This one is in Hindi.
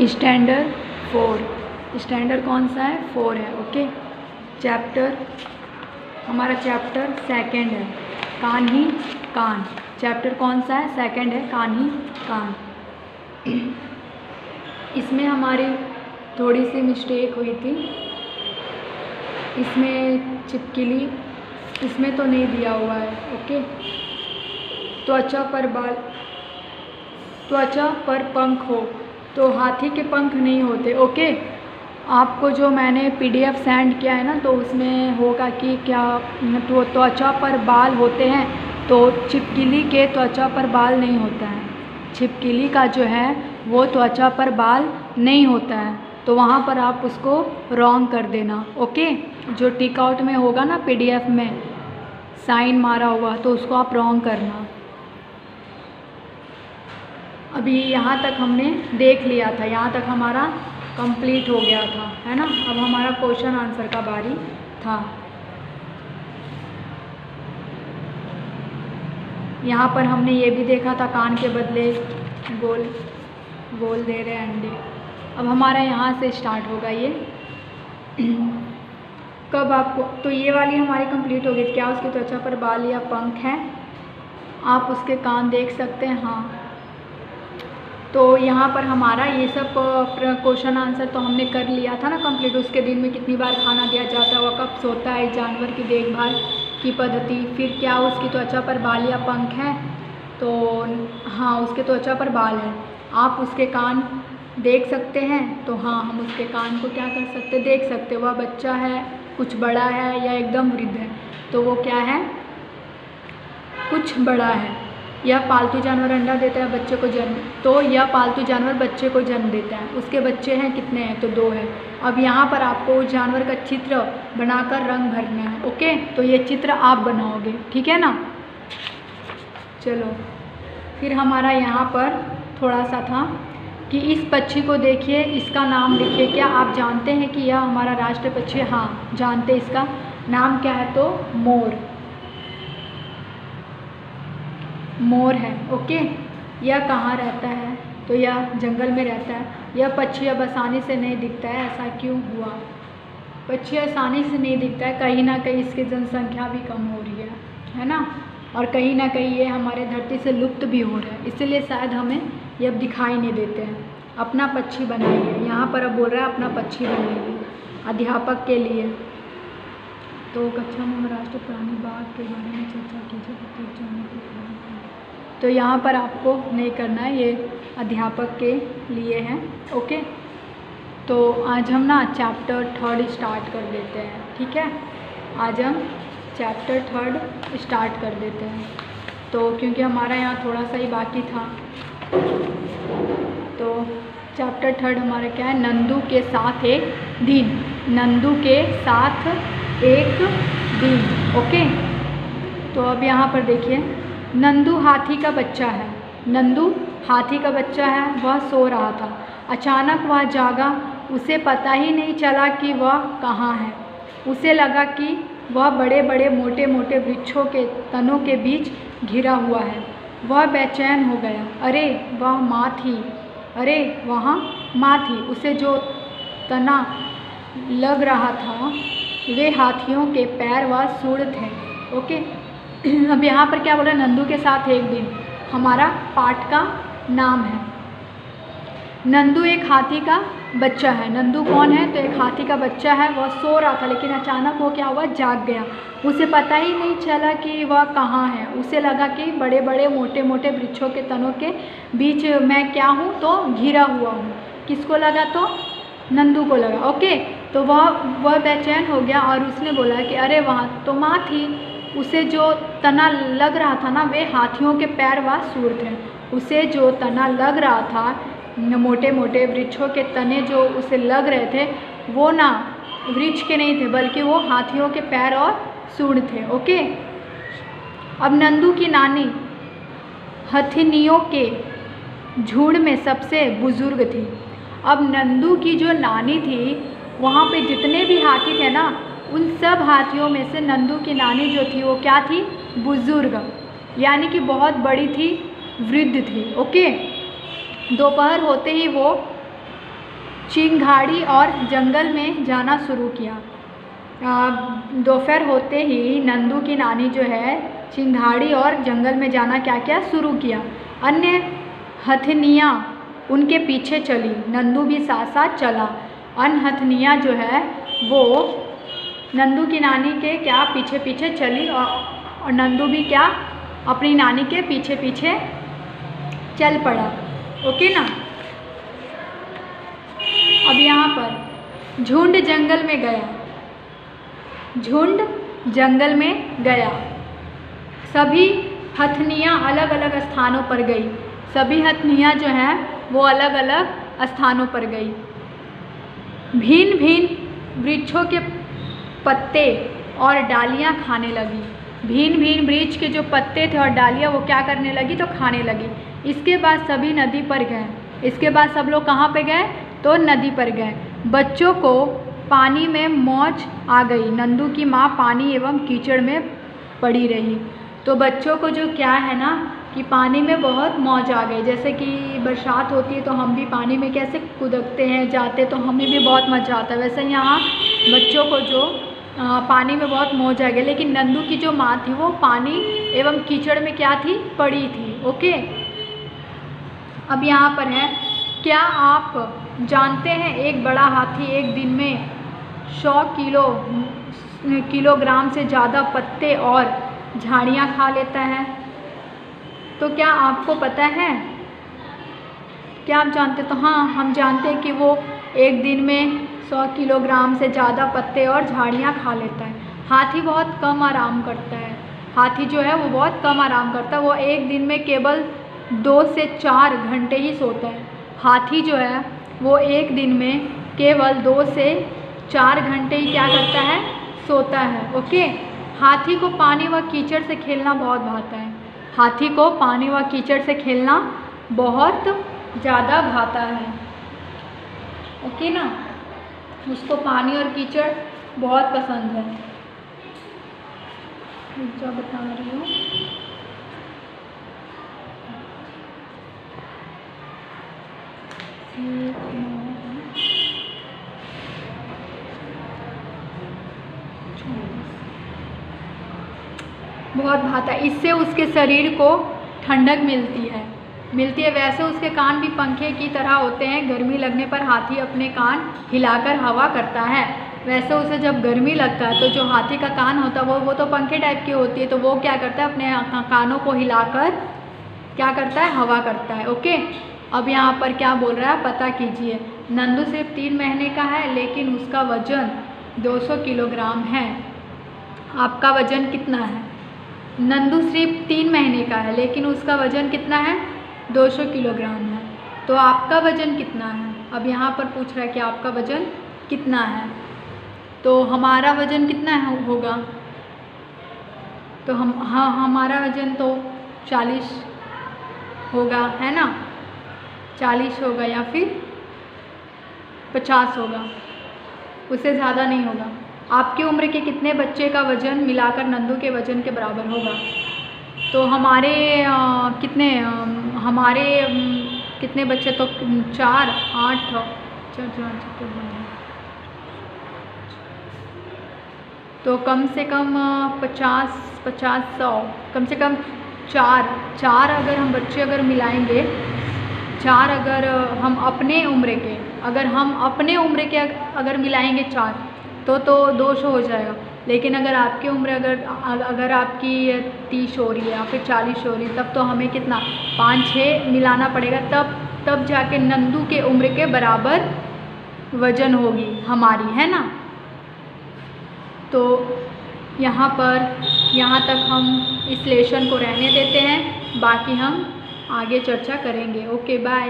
स्टैंडर्ड 4, स्टैंडर्ड कौन सा है? 4 है। ओके, चैप्टर हमारा चैप्टर सेकंड है, कान ही कान। चैप्टर कौन सा है? सेकंड है, कान ही कान। इसमें हमारी थोड़ी सी मिस्टेक हुई थी, इसमें छिपकली इसमें तो नहीं दिया हुआ है। ओके, त्वचा पर पंख हो, तो हाथी के पंख नहीं होते। ओके, आपको जो मैंने PDF सेंड किया है ना, तो उसमें होगा कि क्या तो त्वचा पर बाल होते हैं, तो छिपकली के त्वचा पर बाल नहीं होता है। छिपकली का जो है वो त्वचा पर बाल नहीं होता है, तो वहाँ पर आप उसको रॉन्ग कर देना। ओके, जो टिक आउट में होगा ना PDF में साइन मारा हुआ, तो उसको आप रॉन्ग करना। अभी यहाँ तक हमने देख लिया था, यहाँ तक हमारा कंप्लीट हो गया था, है ना। अब हमारा क्वेश्चन आंसर का बारी था। यहाँ पर हमने ये भी देखा था, कान के बदले गोल दे रहे अंडे। अब हमारा यहाँ से स्टार्ट होगा ये। कब आपको, तो ये वाली हमारी कंप्लीट हो गई। क्या उसकी त्वचा पर बाल या पंख हैं? आप उसके कान देख सकते हैं, हाँ। तो यहाँ पर हमारा ये सब क्वेश्चन आंसर तो हमने कर लिया था ना कंप्लीट। उसके दिन में कितनी बार खाना दिया जाता है, वह कब सोता है, जानवर की देखभाल की पद्धति, फिर क्या उसकी त्वचा पर बाल या पंख हैं? तो हाँ, उसके त्वचा पर बाल है। आप उसके कान देख सकते हैं, तो हाँ, हम उसके कान को क्या कर सकते, देख सकते। वह बच्चा है, कुछ बड़ा है, या एकदम वृद्ध है, तो वो क्या है, कुछ बड़ा है। यह पालतू जानवर अंडा देता है बच्चे को जन्म, तो यह पालतू जानवर बच्चे को जन्म देता है। उसके बच्चे हैं कितने हैं? तो 2 है। अब यहाँ पर आपको उस जानवर का चित्र बनाकर रंग भरना है। ओके, तो ये चित्र आप बनाओगे, ठीक है ना। चलो, फिर हमारा यहाँ पर थोड़ा सा था कि इस पक्षी को देखिए, इसका नाम लिखिए। क्या आप जानते हैं कि यह हमारा राष्ट्रीय पक्षी है? हाँ, जानते। इसका नाम क्या है? तो मोर है। ओके, यह कहाँ रहता है? तो यह जंगल में रहता है। यह पक्षी अब आसानी से नहीं दिखता है, ऐसा क्यों हुआ? पक्षी आसानी से नहीं दिखता है, कहीं ना कहीं इसकी जनसंख्या भी कम हो रही है ना, और कहीं ना कहीं ये हमारे धरती से लुप्त भी हो रहा है, इसलिए शायद हमें ये अब दिखाई नहीं देते हैं। अपना पक्षी बनाइए, यहाँ पर अब बोल रहा है अपना पक्षी बनाइए अध्यापक के लिए। तो कक्षा में राष्ट्रीय प्राणी बाघ के बारे में चर्चा कीजिए। तो यहाँ पर आपको नहीं करना है, ये अध्यापक के लिए है। ओके, तो आज हम ना चैप्टर 3 स्टार्ट कर देते हैं, ठीक है। आज हम चैप्टर 3 स्टार्ट कर देते हैं, तो क्योंकि हमारा यहाँ थोड़ा सा ही बाकी था। तो चैप्टर 3 हमारा क्या है? नंदू के साथ एक दिन। नंदू के साथ एक दिन। ओके, तो अब यहाँ पर देखिए, नंदू हाथी का बच्चा है। नंदू हाथी का बच्चा है। वह सो रहा था, अचानक वह जागा। उसे पता ही नहीं चला कि वह कहाँ है। उसे लगा कि वह बड़े बड़े मोटे मोटे वृक्षों के तनों के बीच घिरा हुआ है। वह बेचैन हो गया। अरे वह माँ थी, अरे वहाँ माँ थी। उसे जो तना लग रहा था वे हाथियों के पैर व सूंड थे। ओके, अब यहाँ पर क्या बोल रहा है? नंदू के साथ एक दिन, हमारा पाठ का नाम है। नंदू एक हाथी का बच्चा है। नंदू कौन है? तो एक हाथी का बच्चा है। वह सो रहा था, लेकिन अचानक वो क्या हुआ? जाग गया। उसे पता ही नहीं चला कि वह कहाँ है। उसे लगा कि बड़े बड़े मोटे मोटे वृक्षों के तनों के बीच मैं क्या हूँ? तो घिरा हुआ हूँ। किसको लगा? तो नंदू को लगा। ओके, तो वह बेचैन हो गया और उसने बोला कि अरे वहाँ तो माँ थी। उसे जो तना लग रहा था ना, वे हाथियों के पैर व सूंड थे। उसे जो तना लग रहा था, मोटे मोटे वृक्षों के तने जो उसे लग रहे थे, वो ना वृक्ष के नहीं थे, बल्कि वो हाथियों के पैर और सूंड थे। ओके, अब नंदू की नानी हथिनियों के झुंड में सबसे बुजुर्ग थी। अब नंदू की जो नानी थी, वहाँ पे जितने भी हाथी थे ना, उन सब हाथियों में से नंदू की नानी जो थी वो क्या थी? बुजुर्ग, यानी कि बहुत बड़ी थी, वृद्ध थी। ओके, दोपहर होते ही वो चिंगाड़ी और जंगल में जाना शुरू किया। दोपहर होते ही नंदू की नानी जो है चिंगाड़ी और जंगल में जाना क्या क्या शुरू किया। अन्य हथनियाँ उनके पीछे चली, नंदू भी साथ साथ चला। अन्य हथनियाँ जो है वो नंदू की नानी के क्या पीछे पीछे चली और नंदू भी क्या अपनी नानी के पीछे पीछे चल पड़ा। ओके ना। अब यहाँ पर झुंड जंगल में गया, झुंड जंगल में गया। सभी हथनियाँ अलग अलग स्थानों पर गई, सभी हथनियाँ जो हैं वो अलग अलग स्थानों पर गई। भिन्न भिन्न वृक्षों के पत्ते और डालियाँ खाने लगी। भिन्न भिन्न वृक्ष के जो पत्ते थे और डालियाँ वो क्या करने लगी, तो खाने लगी। इसके बाद सभी नदी पर गए। इसके बाद सब लोग कहाँ पे गए, तो नदी पर गए। बच्चों को पानी में मौज आ गई। नंदू की माँ पानी एवं कीचड़ में पड़ी रही। तो बच्चों को जो क्या है ना कि पानी में बहुत मौज आ गई। जैसे कि बरसात होती है तो हम भी पानी में कैसे कूदते हैं, जाते तो हमें भी बहुत मज़ा आता है। वैसे यहाँ बच्चों को जो पानी में बहुत मौज आ गई। लेकिन नंदू की जो माँ थी वो पानी एवं कीचड़ में क्या थी, पड़ी थी। ओके। अब यहाँ पर है, क्या आप जानते हैं एक बड़ा हाथी एक दिन में 100 किलोग्राम से ज़्यादा पत्ते और झाड़ियाँ खा लेता है। तो क्या आपको पता है, क्या आप जानते? तो हाँ, हम जानते हैं कि वो एक दिन में 100 किलोग्राम से ज़्यादा पत्ते और झाड़ियाँ खा लेता है। हाथी बहुत कम आराम करता है। हाथी जो है वो बहुत कम आराम करता है। वो एक दिन में केवल 2 से 4 घंटे ही सोता है। हाथी जो है वो एक दिन में केवल 2 से 4 घंटे ही क्या करता है, सोता है। ओके। हाथी को पानी व कीचड़ से खेलना बहुत भाता है। हाथी को पानी व कीचड़ से खेलना बहुत ज़्यादा भाता है। ओके ना। उसको पानी और कीचड़ बहुत पसंद है। जो बता रही हूँ, बहुत भाता है। इससे उसके शरीर को ठंडक मिलती है। वैसे उसके कान भी पंखे की तरह होते हैं। गर्मी लगने पर हाथी अपने कान हिलाकर हवा करता है। वैसे उसे जब गर्मी लगता है तो जो हाथी का कान होता है वो तो पंखे टाइप की होती है, तो वो क्या करता है, अपने कानों को हिलाकर क्या करता है, हवा करता है। ओके। अब यहाँ पर क्या बोल रहा है, पता कीजिए। नंदू सिर्फ 3 महीने का है लेकिन उसका वजन 200 किलोग्राम है। आपका वजन कितना है? नंदू सिर्फ 3 महीने का है लेकिन उसका वजन कितना है, 200 किलोग्राम है। तो आपका वजन कितना है? अब यहाँ पर पूछ रहा है कि आपका वजन कितना है। तो हमारा वजन कितना होगा? तो हमारा वजन तो 40 होगा, है ना। 40 होगा या फिर 50 होगा, उससे ज़्यादा नहीं होगा। आपकी उम्र के कितने बच्चे का वज़न मिलाकर नंदू के वज़न के बराबर होगा? तो हमारे कितने बच्चे, तो 4 8 तो कम से कम 50 100, कम से कम 4 अगर हम बच्चे अगर मिलाएंगे, 4 अगर हम अपने उम्र के अगर मिलाएंगे 4 तो 200 हो जाएगा। लेकिन अगर आपकी उम्र अगर आपकी 30 हो रही है या फिर 40 हो रही है, तब तो हमें कितना 5-6 मिलाना पड़ेगा, तब जाके नंदू के उम्र के बराबर वज़न होगी हमारी, है ना। तो यहाँ तक हम इस लेसन को रहने देते हैं, बाकी हम आगे चर्चा करेंगे। Okay, bye.